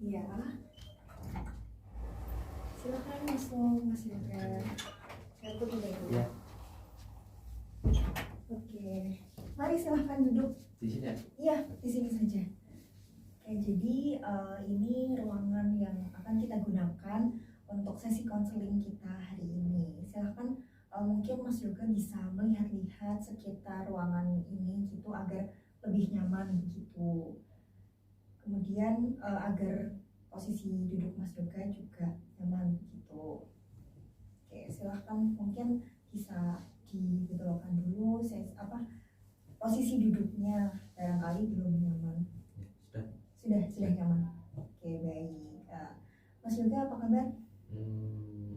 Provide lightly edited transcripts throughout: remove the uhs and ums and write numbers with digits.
Iya, silakan masuk Mas Yoga. Saya tunggu dulu. Ya. Oke, mari silahkan duduk. Di sini ya? Iya, di sini saja. Oke, jadi ini ruangan yang akan kita gunakan untuk sesi konseling kita hari ini. Silahkan mungkin Mas Yoga bisa melihat-lihat sekitar ruangan ini gitu agar lebih nyaman begitu. Kemudian agar posisi duduk Mas Yoga juga nyaman begitu. Oke, silahkan mungkin bisa dibetulkan dulu posisi duduknya barangkali belum nyaman. Sudah nyaman. Oke, baik. Mas Yoga apa kabar?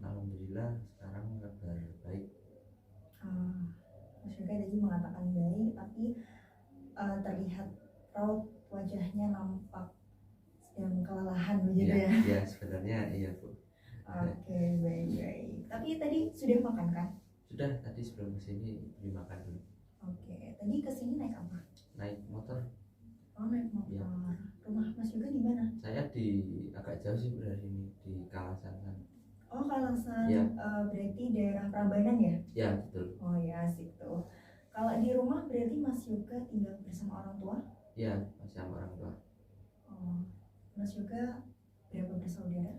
Alhamdulillah sekarang kabar baik. Mas Yoga tadi mengatakan baik, tapi terlihat raut wajahnya nampak sedang kelelahan begitu ya? Ya sebenarnya iya Bu. Oke, baik. Tapi tadi sudah makan kan? Sudah, tadi sebelum kesini beli makan dulu. Oke, tadi kesini naik apa? Naik motor. Oh, naik motor. Ya. Rumah Mas Yoga di mana? Saya agak jauh sih dari sini, di Kalasan kan. Oh, Kalasan. Ya. Berarti daerah Prambanan ya? Ya betul. Oh ya, asik tuh. Kalau di rumah berarti Mas Yoga tinggal bersama orang tua? Ya, masih sama orang tua. Oh, Mas Yoga berapa bersaudara?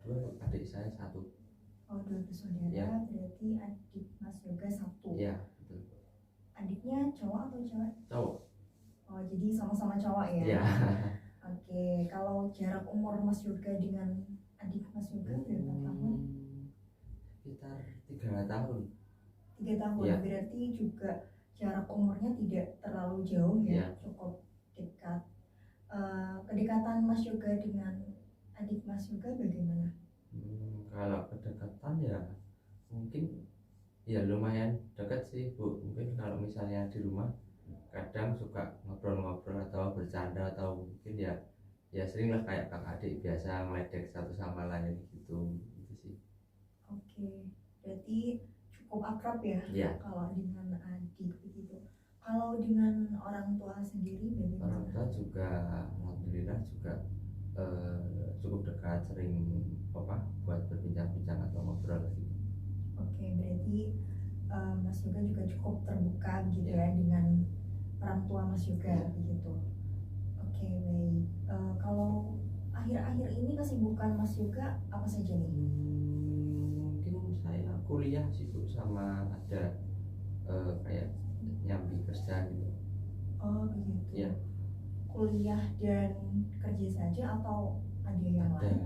Dua, adik saya satu. Oh, 2 bersaudara. Ya. Berarti adik Mas Yoga 1. Ya betul. Adiknya cowok atau cewek? Cowok. Oh, jadi sama-sama cowok ya? Ya. Oke, kalau jarak umur Mas Yoga dengan adik Mas Yoga berapa tahun? Sekitar 3 tahun. 3 tahun. Ya. Berarti juga jarak umurnya tidak terlalu jauh ya, Ya. cukup dekat. Kedekatan Mas Yoga dengan adik Mas Yoga bagaimana? Kalau kedekatan ya mungkin ya lumayan dekat sih Bu. Mungkin kalau misalnya di rumah kadang suka ngobrol-ngobrol atau bercanda atau mungkin ya sering lah kayak kakak adik biasa meledek satu sama lain gitu sih. Oke, berarti cukup akrab ya, Ya. kalau dengan adik begitu. Kalau dengan orang tua sendiri bagaimana? Orang tua juga alhamdulillah juga cukup dekat, sering buat berbincang-bincang atau ngobrol gitu. Oke, berarti Mas Yoga juga cukup terbuka gitu Ya. ya dengan orang tua Mas Yoga begitu. Oke, baik. Kalau akhir-akhir ini kesibukan Mas Yoga apa saja nih? Mungkin saya kuliah sih Bu, sama ada kayak nyambi kerja gitu. Oh begitu. Ya. Kuliah dan kerja saja atau ada yang Ada lain?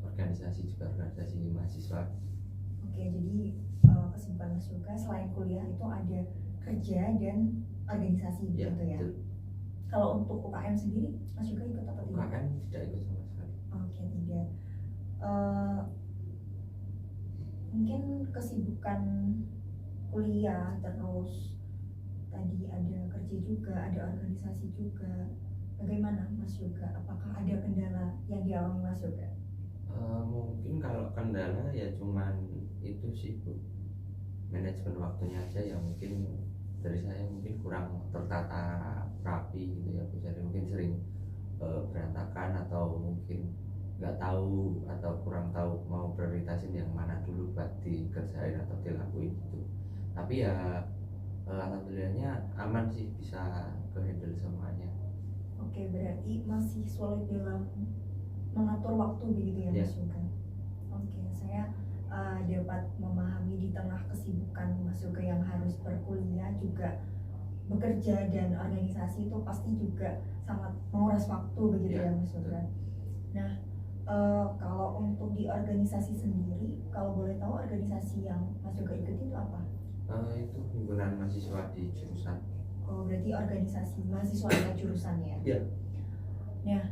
organisasi juga, organisasi mahasiswa. Oke, jadi kesibukan Mas Yoga selain kuliah itu ada kerja dan organisasi Ya, gitu ya. betul. Kalau untuk UKM sendiri Mas Yoga ikut atau tidak? UKM tidak ikut sama sekali. Oke, tidak. Mungkin kesibukan kuliah terus tadi ada kerja juga, ada organisasi juga. Bagaimana Mas Yoga? Apakah ada kendala yang dialami Mas Yoga? Mungkin kalau kendala ya cuman itu sih Bu, manajemen waktunya aja yang mungkin dari saya mungkin kurang tertata rapi gitu ya Bu. Jadi mungkin sering berantakan atau mungkin nggak tahu atau kurang tahu mau prioritasin yang mana dulu buat dikerjain atau dilakuin gitu. Tapi ya alhamdulillahnya aman sih, bisa ke handle semuanya. Oke, berarti masih sulit dalam mengatur waktu begitu ya Mas Yoga? Oke, saya dapat memahami di tengah kesibukan Mas Yoga yang harus berkuliah juga bekerja dan organisasi itu pasti juga sangat menguras waktu begitu ya Mas Yoga. Nah, kalau untuk di organisasi sendiri, kalau boleh tahu organisasi yang Mas Yoga ikuti itu apa? Itu himpunan mahasiswa di jurusan. Oh, berarti organisasi mahasiswa jurusannya. Ya. Nah,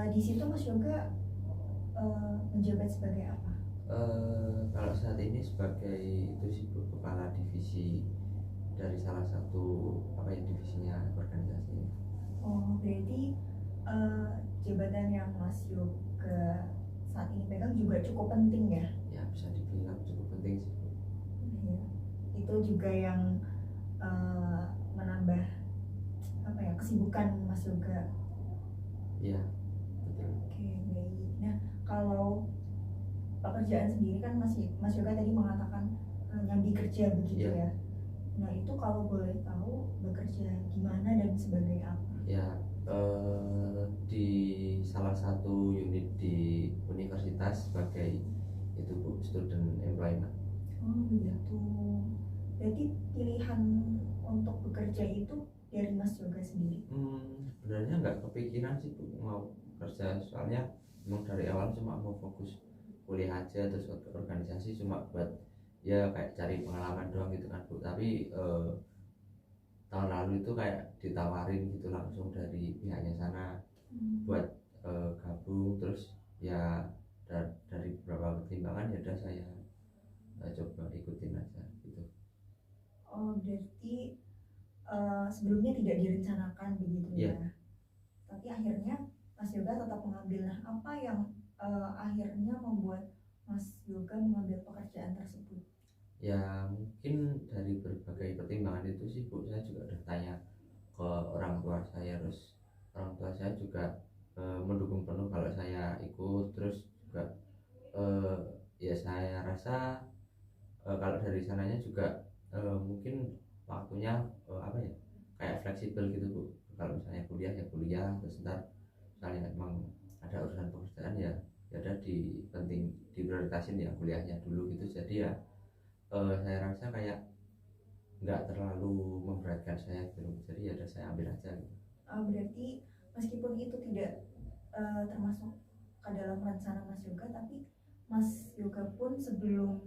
di situ Mas Yoga menjabat sebagai apa? Kalau saat ini sebagai itu sih Bu, kepala divisi dari salah satu divisinya organisasi. Oh, berarti jabatan yang Mas Yoga saat ini pegang juga cukup penting ya? Ya, bisa dibilang cukup penting sih Bu. Ya. Itu juga yang menambah kesibukan Mas Yoga. Ya betul. Oke, baik. Nah, kalau pekerjaan sendiri kan Mas Yoga tadi mengatakan nyambi kerja begitu Iya. ya. Nah, itu kalau boleh tahu bekerja gimana dan sebagai apa? Ya, di salah satu unit di universitas sebagai itu Bu, student employment. Oh begitu. Berarti pilihan untuk bekerja itu dari Mas Yoga sendiri? Sebenarnya nggak kepikiran sih Bu mau kerja, soalnya memang dari awal cuma mau fokus kuliah aja, terus organisasi cuma buat ya kayak cari pengalaman doang gitu kan Bu. Tapi tahun lalu itu kayak ditawarin gitu langsung dari pihaknya sana buat gabung, terus ya dari beberapa pertimbangan ya udah saya coba ikutin aja gitu. Oh berarti sebelumnya tidak direncanakan begitu Iya. ya? Tapi akhirnya Mas Yoga tetap mengambil. Nah, apa yang akhirnya membuat Mas Yoga mengambil pekerjaan tersebut? Ya mungkin dari berbagai pertimbangan itu sih Bu, saya juga udah tanya ke orang tua saya, terus orang tua saya juga mendukung penuh kalau saya ikut, terus juga ya saya rasa kalau dari sananya juga mungkin waktunya apa ya, kayak fleksibel gitu Bu. Kalau misalnya kuliah ya kuliah, terus ntar misalnya emang ada urusan pekerjaan ya ya udah diprioritasin ya kuliahnya dulu gitu. Jadi ya saya rasa kayak nggak terlalu memberatkan saya gitu, jadi ya udah saya ambil aja gitu. Berarti meskipun itu tidak termasuk ke dalam rencana Mas Yoga, tapi Mas Yoga pun sebelum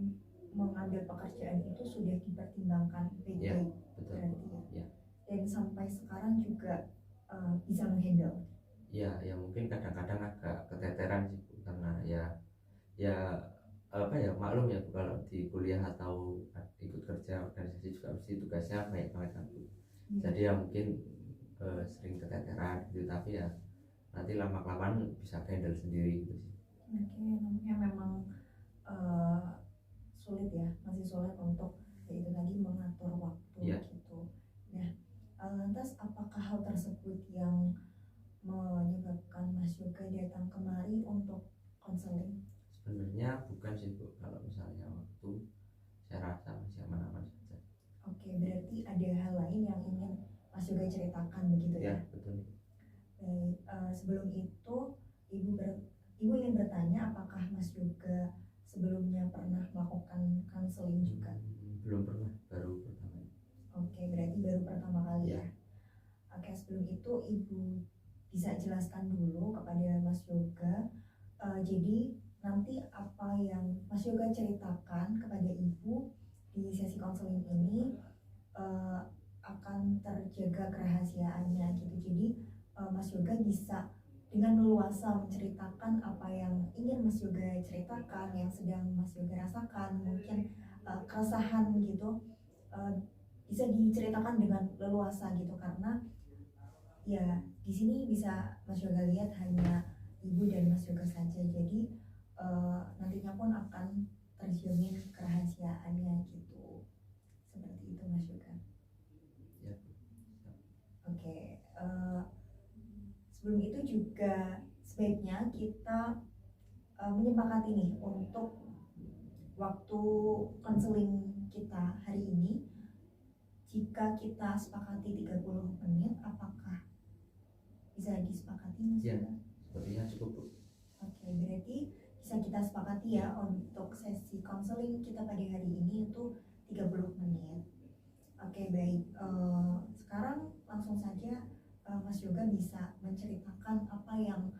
mengambil pekerjaan itu sudah dipertimbangkan Ya baik-baik betul berarti ya. ya. Dan sampai sekarang juga bisa menghandle. Ya mungkin kadang-kadang agak keteteran sih Bu, karena ya apa ya, maklum ya Bu, kalau di kuliah atau ikut kerja organisasi juga mesti tugasnya banyak banget kan Bu. Jadi ya mungkin sering keteteran gitu, tapi ya nanti lama-kelamaan bisa handle sendiri gitu sih. Oke, namanya memang sulit ya, masih sulit untuk itu tadi mengatur waktu Iya. gitu. Nah, lantas apakah hal tersebut yang menyebabkan Mas Yoga datang kemari untuk konseling? Sebenarnya bukan sih Bu, kalau misalnya waktu saya rasa masih aman-aman saja. Oke, berarti ada hal lain yang ingin Mas Yoga ceritakan begitu ya? Ya betul. Baik, sebelum itu Ibu ingin bertanya apakah Mas Yoga sebelumnya pernah melakukan konseling juga? Belum pernah, baru pertama. Oke, berarti baru pertama kali Ya. ya. Oke, sebelum itu Ibu bisa jelaskan dulu kepada Mas Yoga. Jadi nanti apa yang Mas Yoga ceritakan kepada Ibu di sesi konseling ini akan terjaga kerahasiaannya gitu. Jadi Mas Yoga bisa dengan leluasa menceritakan apa yang ingin Mas Yoga ceritakan, yang sedang Mas Yoga rasakan, mungkin keresahan gitu, bisa diceritakan dengan leluasa gitu, karena ya di sini bisa Mas Yoga lihat hanya Ibu dan Mas Yoga saja. Jadi nantinya pun akan terjamin kerahasiaannya gitu. Seperti itu Mas Yoga. Ya. Oke, sebelum itu juga sebaiknya kita menyepakati nih untuk waktu konseling kita hari ini. Jika kita sepakati 30 menit, apakah bisa disepakati Mas Ya, Yoga? sepertinya cukup Bu. Oke, berarti bisa kita sepakati ya untuk sesi konseling kita pada hari ini itu 30 menit. Oke, baik. Sekarang langsung saja Mas Yoga bisa menceritakan apa yang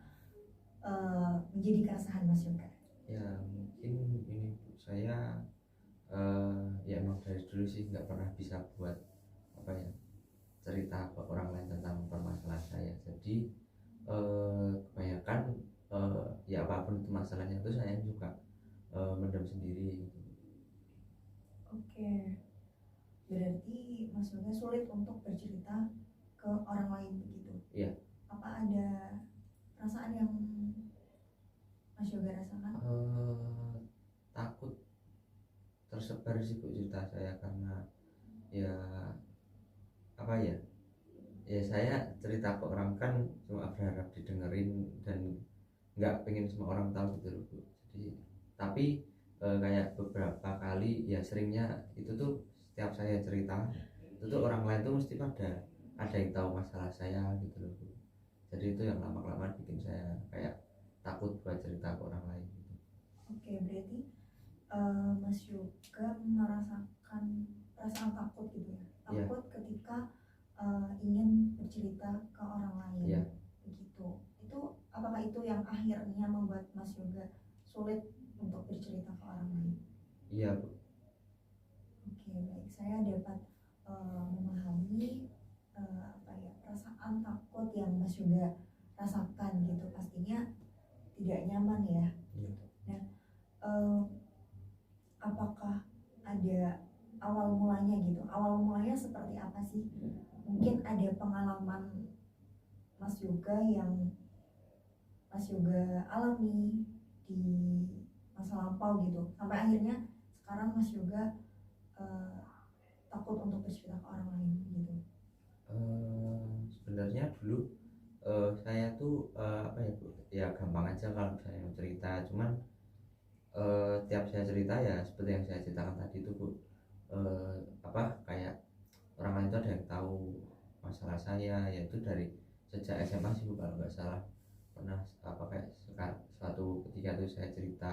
menjadi keresahan Mas Yoga. Ya mungkin ini Bu, saya ya emang dari dulu sih nggak pernah bisa buat apa ya, cerita ke orang lain tentang permasalahan saya. Jadi kebanyakan ya apapun itu masalahnya itu saya juga mendem sendiri gitu. Oke, berarti Mas Yoga sulit untuk bercerita ke orang lain begitu? Iya. Apa ada perasaan yang Mas Yoga rasakan? Takut tersebar sih Bu cerita saya, karena ya apa ya, Ya saya cerita ke orang kan cuma berharap didengerin dan nggak pengen semua orang tahu gitu loh Bu. Jadi tapi kayak beberapa kali ya seringnya itu tuh setiap saya cerita itu tuh orang lain tuh mesti ada yang tahu masalah saya gitu loh Bu. Jadi itu yang lama-kelamaan bikin saya kayak takut buat cerita ke orang lain gitu. Oke, berarti Mas Yoga merasakan perasaan takut gitu ya, Iya, takut ketika ingin bercerita ke orang lain, iya, begitu. Itu apakah itu yang akhirnya membuat Mas Yoga sulit untuk bercerita ke orang lain? iya Bu. Oke, baik, saya dapat memahami apa ya, perasaan takut yang Mas Yoga rasakan gitu, pastinya tidak nyaman ya. Iya. Nah, eh, apakah ada awal mulanya gitu? Awal mulanya seperti apa sih? Mungkin ada pengalaman Mas Yoga yang Mas Yoga alami di masa lampau gitu, sampai akhirnya sekarang Mas Yoga eh, takut untuk bercerita ke orang lain gitu. Sebenarnya dulu saya tuh apa ya Bu, ya gampang aja kalau saya mau cerita, cuman tiap saya cerita ya seperti yang saya ceritakan tadi itu Bu, apa kayak orang lain itu ada yang tahu masalah saya, yaitu dari sejak SMA sih Bu kalau nggak salah. Pernah apa kayak suatu ketika itu saya cerita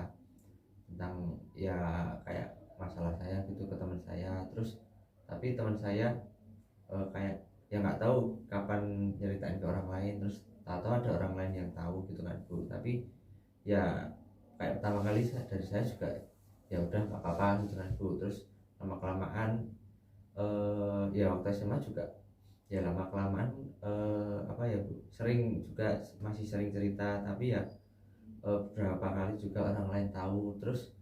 tentang ya kayak masalah saya gitu ke teman saya, terus tapi teman saya kayak ya nggak tahu kapan nyeritain ke orang lain, terus tahu ada orang lain yang tahu gitu kan Bu. Tapi ya kayak pertama kali dari saya juga ya udah nggak apa-apa gitu kan Bu. Terus lama kelamaan ya waktu SMA juga ya lama kelamaan apa ya Bu, sering juga masih sering cerita, tapi ya beberapa kali juga orang lain tahu. Terus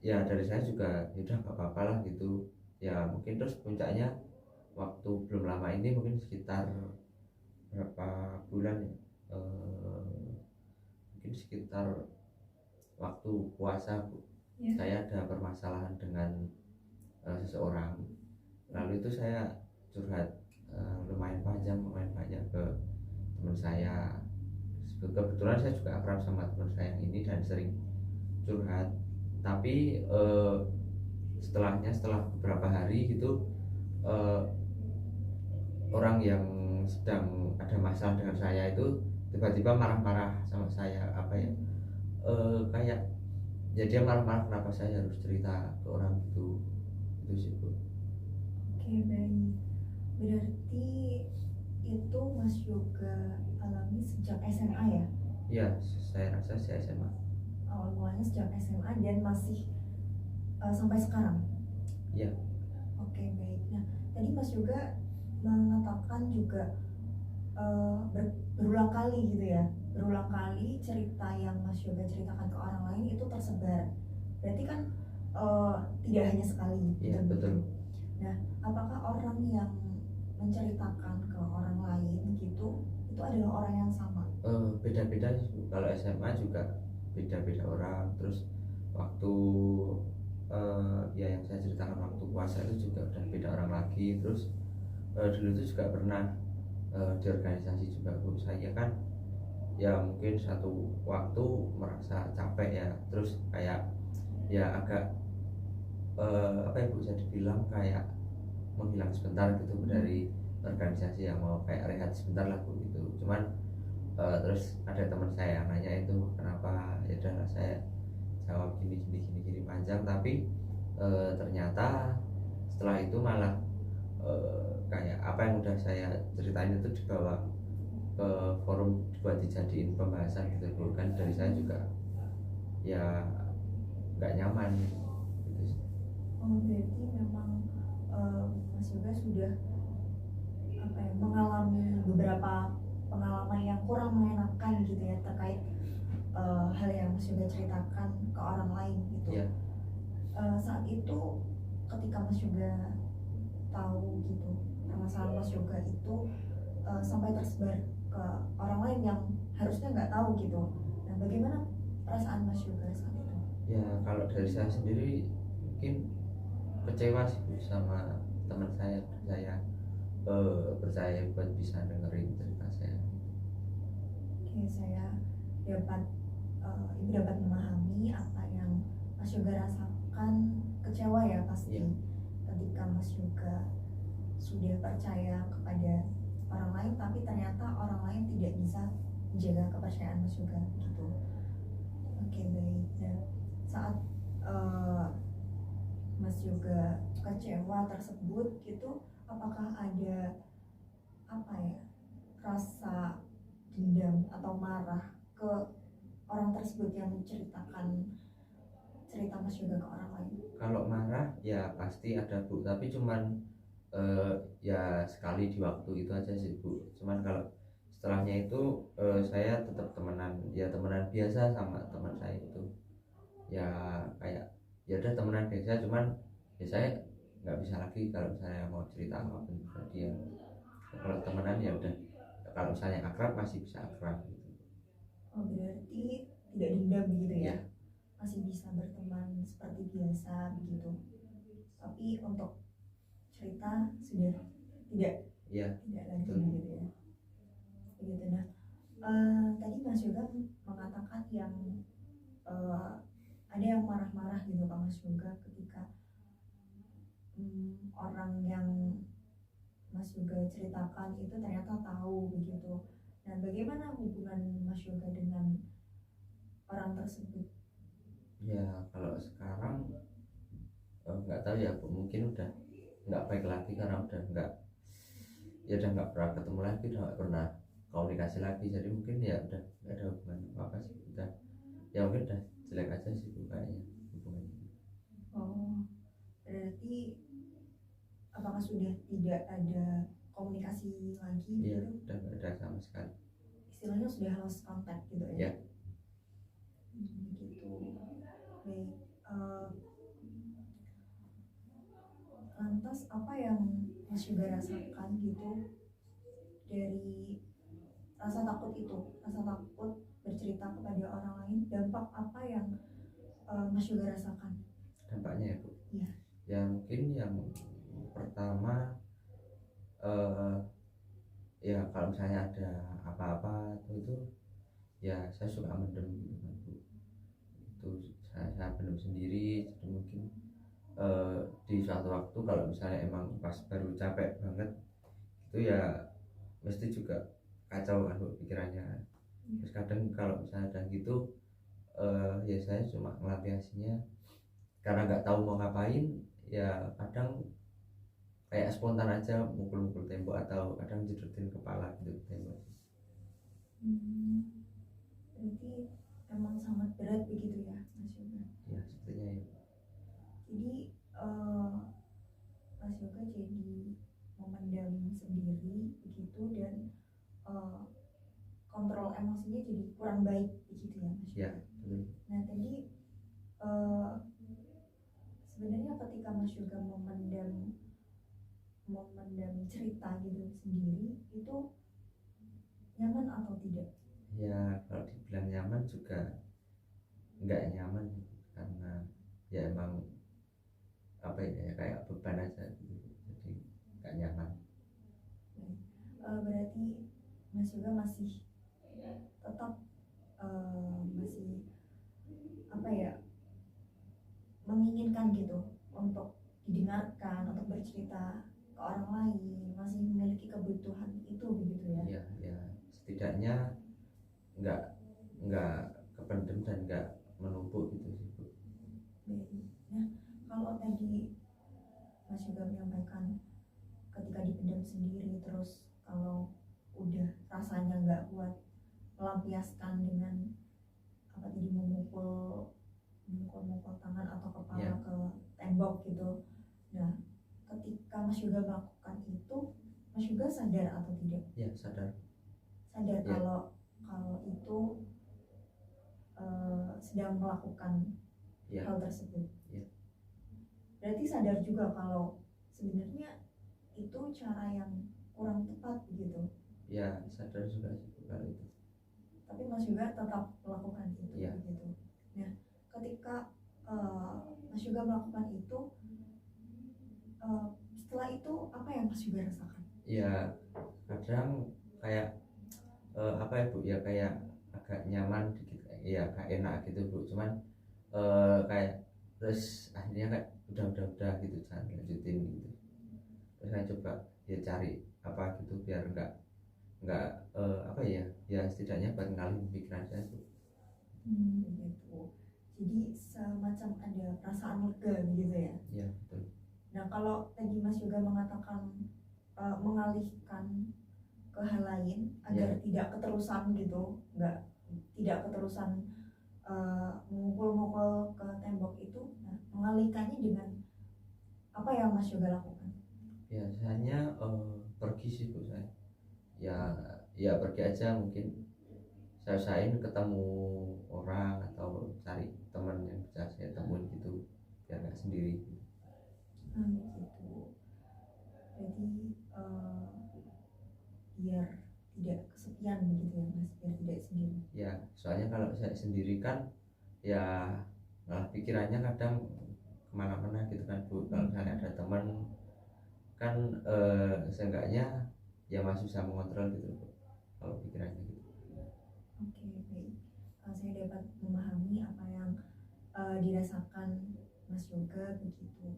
ya dari saya juga ya udah nggak apa-apa lah gitu ya. Mungkin terus puncaknya waktu belum lama ini, mungkin sekitar berapa bulan ya, mungkin sekitar waktu puasa Bu, Ya. saya ada permasalahan dengan seseorang. Lalu itu saya curhat lumayan panjang ke teman saya. Kebetulan saya juga akrab sama teman saya yang ini dan sering curhat. Tapi setelah beberapa hari gitu, eh, orang yang sedang ada masalah dengan saya itu tiba-tiba marah-marah sama saya, apa ya, kayak ya dia marah-marah kenapa saya harus cerita ke orang itu sih Bu. Oke, baik. Berarti itu Mas Yoga alami sejak SMA ya? Iya, saya rasa saya SMA. Awal mulanya sejak SMA dan masih sampai sekarang. Iya. Oke, baik. Nah, tadi Mas Yoga mengatakan juga berulang kali gitu ya, berulang kali cerita yang Mas Yoga ceritakan ke orang lain itu tersebar. Berarti kan tidak hanya sekali. Iya, betul. Nah, apakah orang yang menceritakan ke orang lain gitu itu adalah orang yang sama? Beda-beda sih Bu. Kalau SMA juga beda-beda orang. Terus waktu ya yang saya ceritakan waktu puasa itu juga udah beda orang lagi. Terus dulu itu juga pernah di organisasi juga Bu. Saya kan ya mungkin satu waktu merasa capek ya, terus kayak ya agak apa ya Bu, bisa dibilang kayak menghilang sebentar gitu Bu, dari organisasi, yang mau kayak rehat sebentar lah Bu gitu. Cuman terus ada teman saya yang nanya itu kenapa, ya udah saya jawab gini panjang. Tapi ternyata setelah itu malah kayak apa yang udah saya ceritain itu dibawa ke forum buat dijadiin pembahasan gitu Bu. Kan dari saya juga ya nggak nyaman gitu sih. Oh, berarti memang Mas Yoga sudah apa ya, mengalami beberapa pengalaman yang kurang mengenakan gitu ya terkait hal yang Mas Yoga ceritakan ke orang lain gitu. Iya. Saat itu ketika Mas Yoga tahu gitu permasalahan Mas Yoga itu sampai tersebar ke orang lain yang harusnya nggak tahu gitu. Nah, bagaimana perasaan Mas Yoga saat itu? Ya kalau dari saya sendiri mungkin kecewa sih Bu sama teman saya percaya buat bisa dengerin cerita saya. Oke, saya dapat ibu dapat memahami apa yang Mas Yoga rasakan, kecewa ya pasti Iya. ketika Mas Yoga sudah percaya kepada orang lain tapi ternyata orang lain tidak bisa menjaga kepercayaan Mas Yoga gitu. Oke, baik. Nah, saat eh, Mas Yoga kecewa tersebut gitu, apakah ada apa ya, rasa dendam atau marah ke orang tersebut yang menceritakan cerita Mas Yoga ke orang lain? Kalau marah ya pasti ada Bu, tapi cuman ya sekali di waktu itu aja sih Bu. Cuman kalau setelahnya itu saya tetap temenan, ya temenan biasa sama teman saya itu. Ya kayak ya udah temenan biasa, cuman ya saya nggak bisa lagi kalau saya mau cerita apapun ke dia. Kalau temenan ya udah, kalau misalnya akrab masih bisa akrab gitu. Oh, berarti tidak dendam begitu ya? Ya, Masih bisa berteman seperti biasa begitu. Tapi untuk cerita sudah tidak iya tidak lagi betul. begitu ya. Begitu. Nah, tadi Mas Yoga mengatakan yang ada yang marah-marah gitu Pak Mas Yoga ketika orang yang Mas Yoga ceritakan itu ternyata tahu begitu. Nah, bagaimana hubungan Mas Yoga dengan orang tersebut? Ya kalau sekarang nggak tahu ya Bu, mungkin udah nggak baik lagi karena udah nggak, ya udah nggak pernah ketemu lagi, udah nggak pernah komunikasi lagi, jadi mungkin ya udah nggak ada hubungan apa apa sih, udah ya mungkin udah jelek aja sih Bu kayaknya hubungannya. Oh, berarti apakah sudah tidak ada komunikasi lagi Iya gitu? udah nggak ada sama sekali. Istilahnya sudah lost contact gitu ya? Ya. Begitu. Baik. Lantas apa yang Mas Yoga rasakan gitu dari rasa takut itu, rasa takut bercerita kepada orang lain, dampak apa yang Mas Yoga rasakan? Dampaknya ya Bu, Iya. ya mungkin yang pertama eh, ya kalau misalnya ada apa-apa itu ya saya suka mendem gitu kan Bu, itu saya pendem sendiri, jadi mungkin di suatu waktu kalau misalnya emang pas baru capek banget itu ya mesti juga kacau kan Bu pikirannya. Terus kadang kalau misalnya ada gitu ya saya cuma ngelampiasinya karena nggak tahu mau ngapain, ya kadang kayak spontan aja mukul-mukul tembok atau kadang jedotin kepala gitu ke tembok. Berarti emang sangat berat begitu ya Mas Yoga? Ya sepertinya ya. Jadi Mas Yoga jadi memendam sendiri begitu dan kontrol emosinya jadi kurang baik begitu ya Mas Yoga? Ya betul. Nah tadi sebenarnya ketika Mas Yoga memendam cerita gitu sendiri itu nyaman atau tidak? Ya kalau dibilang nyaman juga nggak nyaman karena ya emang apa ya kayak beban aja gitu, jadi nggak nyaman. Berarti Mas Yoga masih tetap masih apa ya, menginginkan gitu untuk didengarkan, untuk bercerita ke orang lain, masih memiliki kebutuhan itu begitu ya? Ya ya setidaknya nggak nggak kependem dan nggak menumpuk gitu sih Bu. Baik. Nah, kalau tadi Mas Yoga menyampaikan ketika dipendam sendiri terus kalau udah rasanya nggak kuat melampiaskan dengan apa tadi memukul tangan atau kepala Ya. ke tembok gitu. Nah, ketika Mas Yoga melakukan itu, Mas Yoga sadar atau tidak? Ya sadar. Sadar Ya. kalau itu sedang melakukan Ya. hal tersebut. Ya. Berarti sadar juga kalau sebenarnya itu cara yang kurang tepat begitu. Ya sadar juga sih Bu kalau itu. Tapi Mas Yoga tetap melakukan itu Ya. begitu. Nah, ketika Mas Yoga melakukan itu, setelah itu apa yang Mas Yoga rasakan? Ya kadang kayak apa ya Bu ya, kayak agak nyaman dikit ya, agak enak gitu Bu, cuman kayak terus akhirnya kayak udah gitu, jangan lanjutin gitu. Terus saya coba ya cari apa gitu biar nggak apa ya, ya setidaknya buat ngalihin pikiran saya Bu. Begitu. Jadi semacam ada perasaan lega gitu ya. Ya betul. Nah, kalau tadi Mas juga mengatakan mengalihkan ke hal lain agar tidak keterusan gitu, tidak keterusan mengukul-mukul ke tembok itu. Nah, mengalihkannya dengan apa yang Mas juga lakukan? Biasanya pergi sih Bu saya. Ya pergi aja, mungkin saya usahain ketemu orang atau cari teman yang bisa saya temuin gitu biar nggak sendiri. Gitu. Berarti biar tidak kesepian begitu ya Mas, biar tidak sendiri. Ya soalnya kalau saya sendiri kan ya malah pikirannya kadang kemana-mana gitu kan Bu. Kalau misalnya ada teman kan seenggaknya ya masih bisa mengontrol gitu Bu, kalau pikirannya gitu. Oke, baik. Saya dapat memahami apa yang dirasakan Mas Yoga begitu.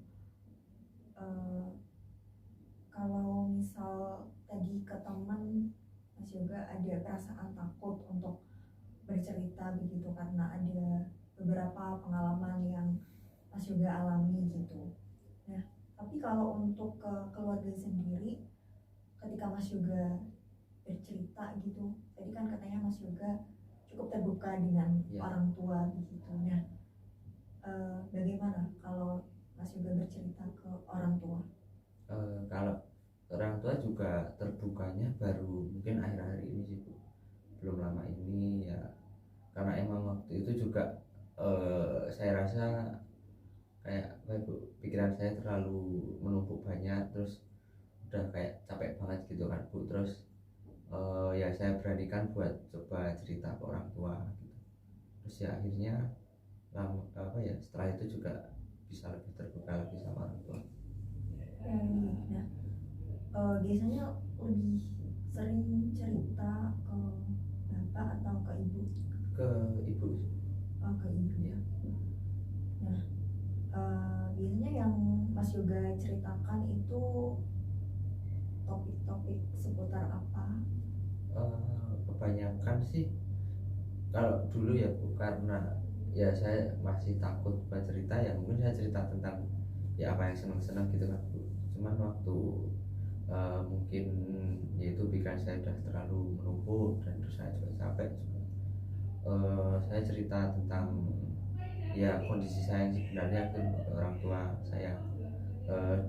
Kalau misal tadi ke teman, Mas Yoga ada perasaan takut untuk bercerita begitu karena ada beberapa pengalaman yang Mas Yoga alami gitu. Nah, tapi kalau untuk ke keluarga sendiri, ketika Mas Yoga bercerita gitu, tadi kan katanya Mas Yoga cukup terbuka dengan orang tua begitu. Nah, bagaimana kalau Mas Yoga bercerita ke orang tua? Kalau orang tua juga terbukanya baru mungkin akhir-akhir ini sih Bu, belum lama ini ya, karena emang waktu itu juga saya rasa kayak apa Bu, pikiran saya terlalu menumpuk banyak, terus udah kayak capek banget gitu kan Bu. Terus ya saya beranikan buat coba cerita ke orang tua gitu. Terus ya akhirnya apa ya, setelah itu juga bisa lebih terbuka lagi sama orang tua. Nah, biasanya lebih sering cerita ke bapak atau ke ibu? Ke ibu. Oh, ke ibu ya. Nah, biasanya yang Mas Yoga ceritakan itu topik-topik seputar apa? Kebanyakan sih kalau dulu ya Bu, karena ya saya masih takut buat cerita, ya mungkin saya cerita tentang ya apa yang senang-senang gitu kan Bu. Cuman waktu mungkin yaitu pikiran saya udah terlalu menumpuk dan terus saya juga capek juga, saya cerita tentang ya kondisi saya yang sebenarnya ke orang tua saya,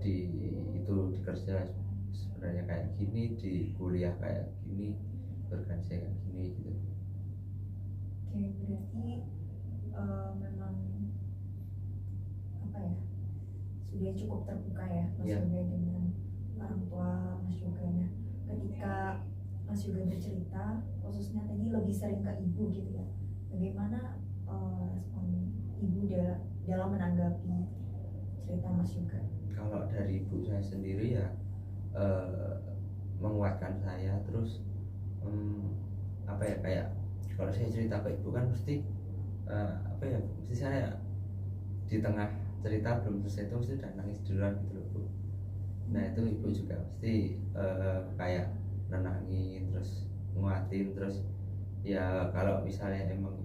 di itu di kerja sebenarnya kayak gini, di kuliah kayak gini, berganti kayak gini gitu. Oke, berarti memang apa ya, sudah cukup terbuka ya Mas Yoga dengan orang tua Mas Yoga. Nah, ketika Mas Yoga bercerita, khususnya tadi lebih sering ke ibu gitu ya, bagaimana respon ibu dalam menanggapi cerita Mas Yoga? Kalau dari ibu saya sendiri ya menguatkan saya, terus apa ya, kayak kalau saya cerita ke ibu kan mesti apa ya, mesti saya di tengah cerita belum selesai itu mesti udah nangis duluan gitu loh Bu. Nah itu ibu juga mesti kayak nenangin, terus nguatin, terus ya kalau misalnya emang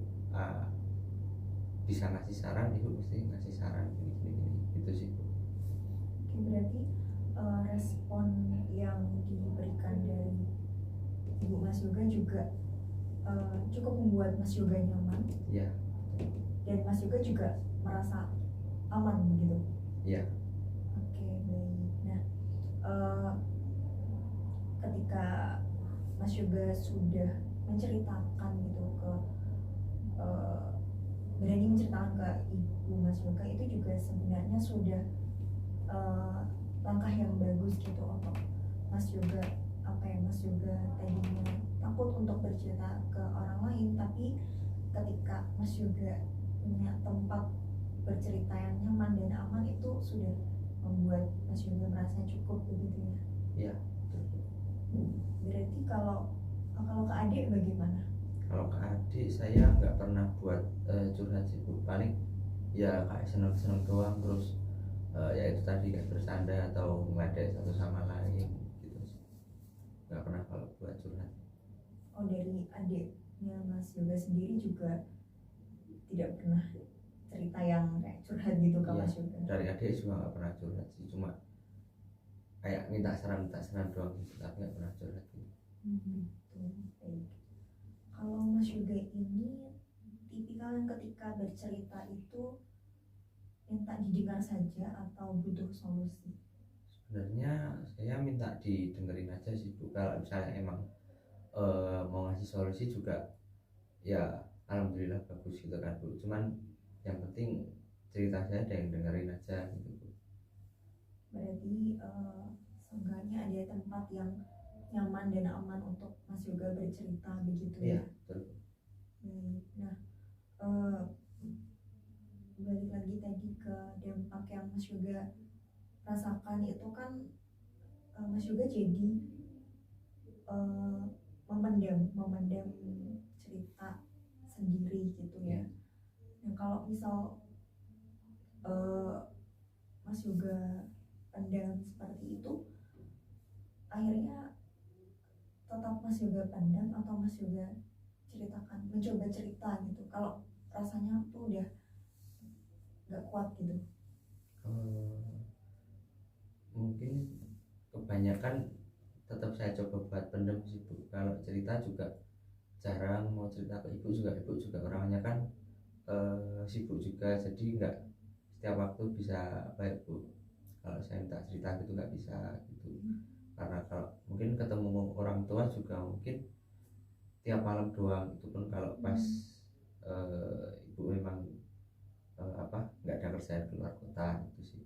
bisa ngasih saran, ibu mesti ngasih saran gini gitu sih Bu. Oke, berarti respon yang diberikan dari ibu Mas Yoga juga cukup membuat Mas Yoga nyaman. Ya. Dan Mas Yoga juga merasa aman begitu. Ya. Oke, baik. Nah, ketika Mas Yoga sudah menceritakan gitu ke berani menceritakan ke ibu Mas Yoga, itu juga sebenarnya sudah langkah yang bagus gitu untuk Mas Yoga. Apa ya, Mas Yoga tadinya takut untuk bercerita ke orang lain, tapi ketika Mas Yoga punya tempat bercerita yang nyaman dan aman, itu sudah membuat Mas Yoga merasa cukup begitu ya. Iya, betul. Berarti kalau ke adik bagaimana? Kalau ke adik saya nggak pernah buat curhat sih Bu. Paling ya kayak seneng-seneng doang, terus ya itu tadi kayak bersanda atau ngeledek satu sama lain gitu sih. Nggak pernah kalau buat curhat. Oh, dari adiknya Mas Yoga sendiri juga tidak pernah cerita yang kayak curhat gitu ke Iya, Mas Yoga? dari adik juga nggak pernah curhat sih, cuma kayak minta saran doang gitu, tapi nggak pernah curhat gitu. Gitu. Baik. Kalau Mas Yoga ini tipikal yang ketika bercerita itu minta didengar saja atau butuh solusi? Sebenarnya saya minta didengerin aja sih Bu. Kalau misalnya emang mau ngasih solusi juga ya alhamdulillah bagus gitu kan Bu. Cuman yang penting cerita saya ada yang dengerin aja gitu Bu. Berarti seenggaknya ada tempat yang nyaman dan aman untuk Mas Yoga bercerita begitu Iya, ya? betul. Baik. Nah, eh, balik lagi tadi ke dampak yang Mas Yoga rasakan itu kan, Mas Yoga jadi eh, memendam cerita sendiri gitu ya. Nah, kalau misal eh, Mas Yoga pendam seperti itu, akhirnya tetap Mas Yoga pendam atau Mas Yoga ceritakan, mencoba cerita gitu kalau rasanya tuh udah nggak kuat gitu? Eh, Mungkin kebanyakan tetap saya coba buat pendem sih Bu. Kalau cerita juga jarang mau cerita ke ibu juga orangnya kan sibuk juga, jadi nggak setiap waktu bisa apa ya Bu, kalau saya minta cerita gitu nggak bisa gitu. Karena kalau mungkin ketemu orang tua juga mungkin tiap malam doang, itu pun kalau pas ibu memang apa nggak ada kerjaan keluar kota itu sih.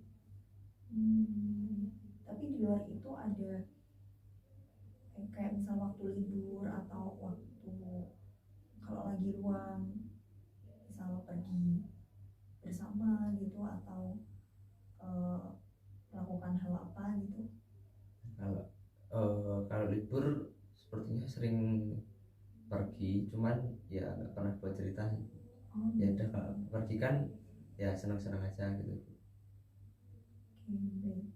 Tapi di luar itu ada kayak misal waktu libur atau waktu kalau lagi luang, misal pergi bersama gitu atau eh, melakukan hal apa gitu? Kalau kalau libur sepertinya sering pergi, cuman ya nggak pernah buat cerita. Oh, Ya gitu. udah kalau pergi kan ya senang-senang aja gitu. Oke, baik.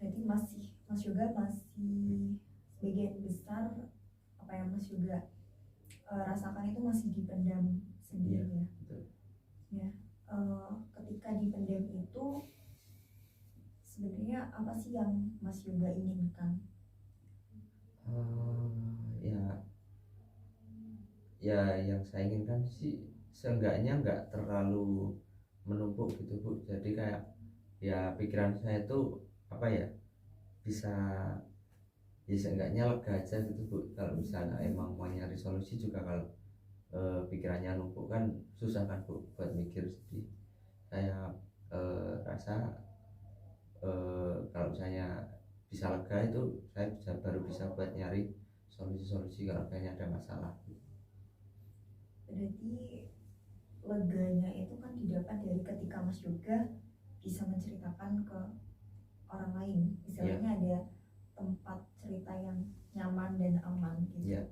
Berarti Mas Yoga masih sebagian besar apa yang Mas Yoga rasakan itu masih dipendam Iya, sendiri ya. betul. Ya, ketika dipendam itu sebenarnya apa sih yang Mas Yoga inginkan? Ya ya yang saya inginkan sih seenggaknya nggak terlalu menumpuk gitu Bu. Jadi kayak ya pikiran saya tuh apa ya, bisa ya seenggaknya lega aja gitu Bu. Kalau misalnya emang mau nyari solusi juga, kalau pikirannya numpuk kan susah kan Bu buat mikir. Jadi saya rasa kalau misalnya bisa lega itu saya baru bisa buat nyari solusi-solusi kalau kayaknya ada masalah. Berarti leganya itu kan didapat dari ketika Mas Yoga bisa menceritakan ke orang lain, istilahnya ada tempat cerita yang nyaman dan aman gitu. Iya.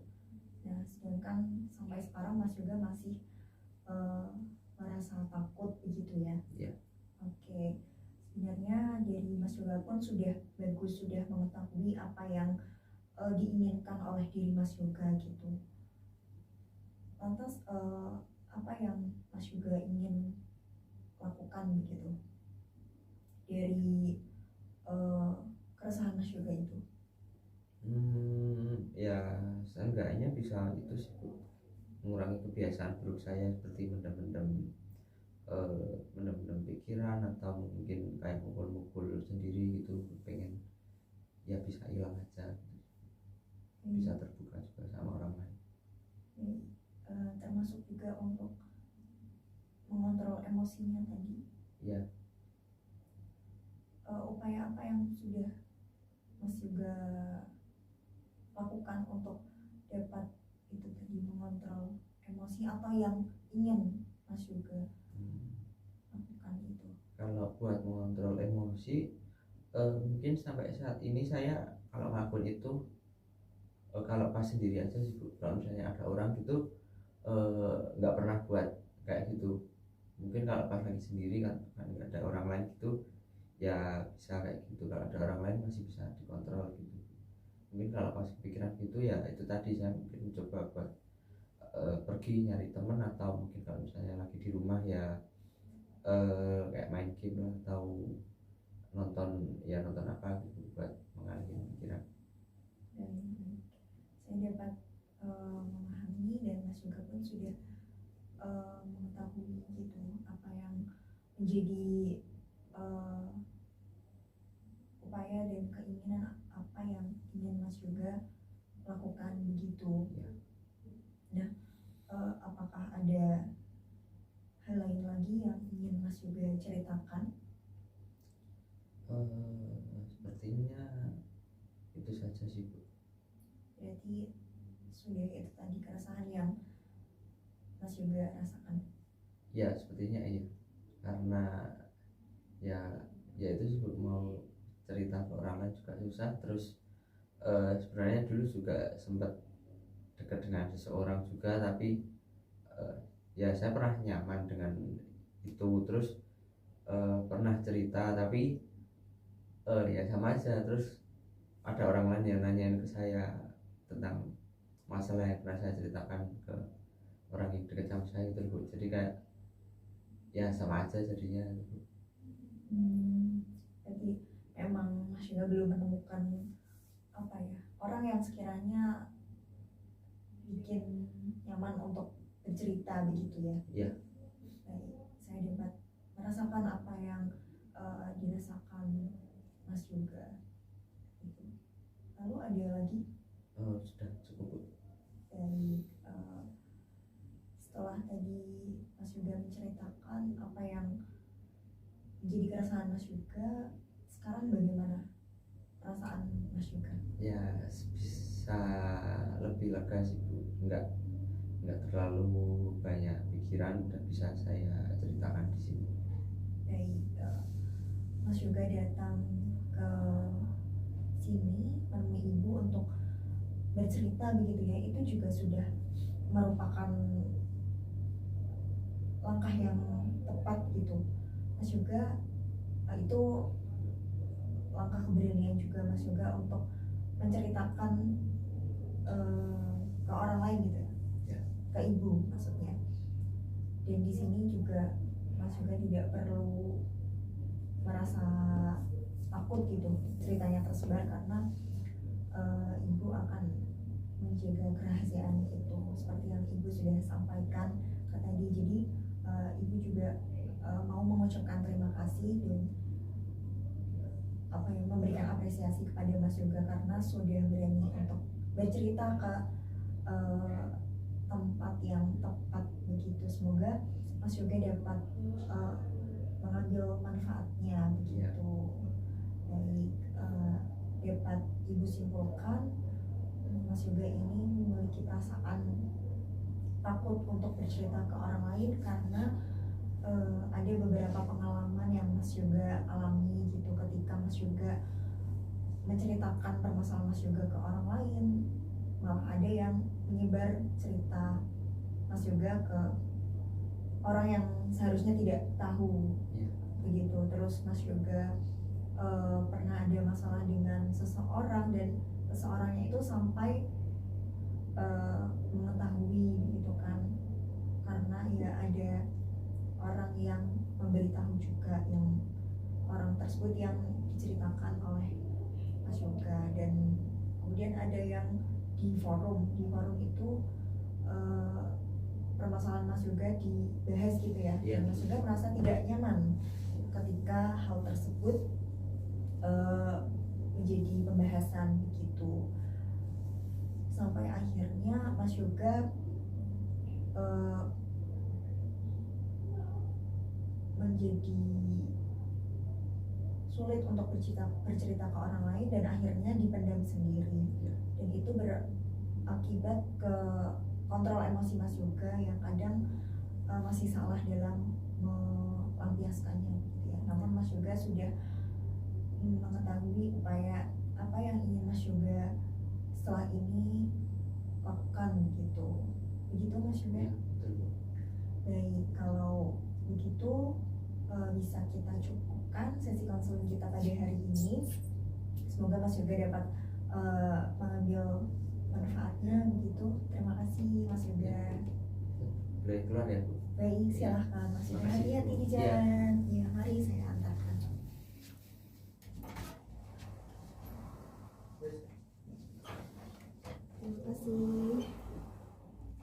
Nah, sedangkan sampai sekarang Mas Yoga masih merasa takut begitu ya? Iya. Oke, sebenarnya dari Mas Yoga pun sudah bagus, sudah mengetahui apa yang diinginkan oleh diri Mas Yoga gitu. Lantas apa yang Mas Yoga ingin lakukan begitu dari keresahan Mas Yoga itu? Ya seenggaknya bisa itu sih Bu, mengurangi kebiasaan buruk saya seperti mendem pikiran atau mungkin kayak mukul-mukul sendiri gitu. Pengen ya bisa hilang aja gitu. Bisa terbuka juga sama orang lain. Termasuk juga untuk mengontrol emosinya tadi. Iya. Upaya apa yang sudah Mas Yoga lakukan untuk dapat itu tadi mengontrol emosi, atau yang ingin Mas Yoga lakukan itu? Kalau buat mengontrol emosi Mungkin sampai saat ini saya kalau ngelakuin itu kalau pas sendiri aja sih Bu. Kalau misalnya ada orang gitu nggak pernah buat kayak gitu. Mungkin kalau pas lagi sendiri kan nggak ada orang lain gitu ya bisa kayak gitu. Kalau ada orang lain masih bisa dikontrol gitu. Mungkin kalau pas kepikiran gitu ya itu tadi saya mungkin coba buat pergi nyari temen, atau mungkin kalau misalnya lagi di rumah ya kayak main game lah, atau nonton apa gitu buat mengalihkan pikiran. Dan saya dapat memahami, dan Mas juga pun sudah mengetahui gitu apa yang menjadi upaya dan keinginan apa yang ingin Mas juga lakukan begitu. Ya. Nah, apakah ada hal lain lagi yang ingin Mas juga ceritakan? Sepertinya itu saja sih Bu. Berarti sudah itu tadi keresahan yang Mas juga rasakan. Ya sepertinya iya, karena ya itu sih Bu, mau cerita ke orang lain juga susah. Terus sebenarnya dulu juga sempat dekat dengan seseorang juga, tapi ya saya pernah nyaman dengan itu. Terus pernah cerita, tapi ya sama aja. Terus ada orang lain yang nanyain ke saya tentang masalah yang pernah saya ceritakan ke orang yang dekat sama saya itu Bu. Jadi kayak ya sama aja jadinya Bu. Jadi emang Mas juga belum menemukan apa ya, orang yang sekiranya bikin nyaman untuk bercerita begitu ya. Iya. Baik, saya dapat merasakan apa yang dirasakan Mas juga. Gitu. Lalu ada lagi Sudah cukup Bu. dari setelah tadi Mas juga menceritakan apa yang menjadi keresahan Mas juga, sekarang bagaimana perasaan Mas juga? Ya bisa lebih lega sih Bu. Enggak terlalu banyak pikiran, udah bisa saya ceritakan di sini. Baik, Mas juga datang ke sini menemui Ibu untuk bercerita begitu ya, itu juga sudah merupakan langkah yang tepat gitu. Mas juga itu langkah keberanian juga Mas juga untuk menceritakan ke orang lain gitu ya, ke Ibu maksudnya. Dan di sini juga Mas juga tidak perlu merasa takut gitu ceritanya tersebar, karena Ibu akan menjaga kerahasiaan itu seperti yang Ibu sudah sampaikan tadi. Jadi Ibu juga mau mengucapkan terima kasih dan apa yang memberikan apresiasi kepada Mas Yoga karena sudah berani untuk bercerita ke tempat yang tepat begitu. Semoga Mas Yoga dapat mengambil manfaatnya begitu. Baik, dapat Ibu simpulkan Mas Yoga ini memiliki perasaan takut untuk bercerita ke orang lain karena ada beberapa pengalaman yang Mas Yoga alami gitu. Ketika Mas Yoga menceritakan permasalahan Mas Yoga ke orang lain, malah ada yang menyebar cerita Mas Yoga ke orang yang seharusnya tidak tahu begitu. Terus Mas Yoga pernah ada masalah dengan seseorang, dan seseorangnya itu sampai mengetahui gitu kan, karena ya ada orang yang memberitahu juga, yang orang tersebut yang diceritakan oleh Mas Yoga. Dan kemudian ada yang di forum itu permasalahan Mas Yoga dibahas gitu ya. Mas Yoga merasa tidak nyaman ketika hal tersebut menjadi pembahasan begitu, sampai akhirnya Mas Yoga menjadi sulit untuk bercerita ke orang lain, dan akhirnya dipendam sendiri. Dan itu berakibat ke kontrol emosi Mas Yoga yang kadang masih salah dalam melampiaskannya gitu ya. Namun Mas Yoga sudah mengetahui supaya apa yang ingin Mas Yoga setelah ini lakukan gitu. Begitu Mas Yoga? Ya, betul Bu. Baik, kalau begitu bisa kita cukupkan sesi konseling kita pada hari ini. Semoga Mas Yoga dapat mengambil manfaatnya begitu. Terima kasih Mas Yoga. Boleh keluar ya Bu. Baik, silahkan Mas Yoga, Terima kasih, hati-hati Bu. di Iya. jalan. Ya.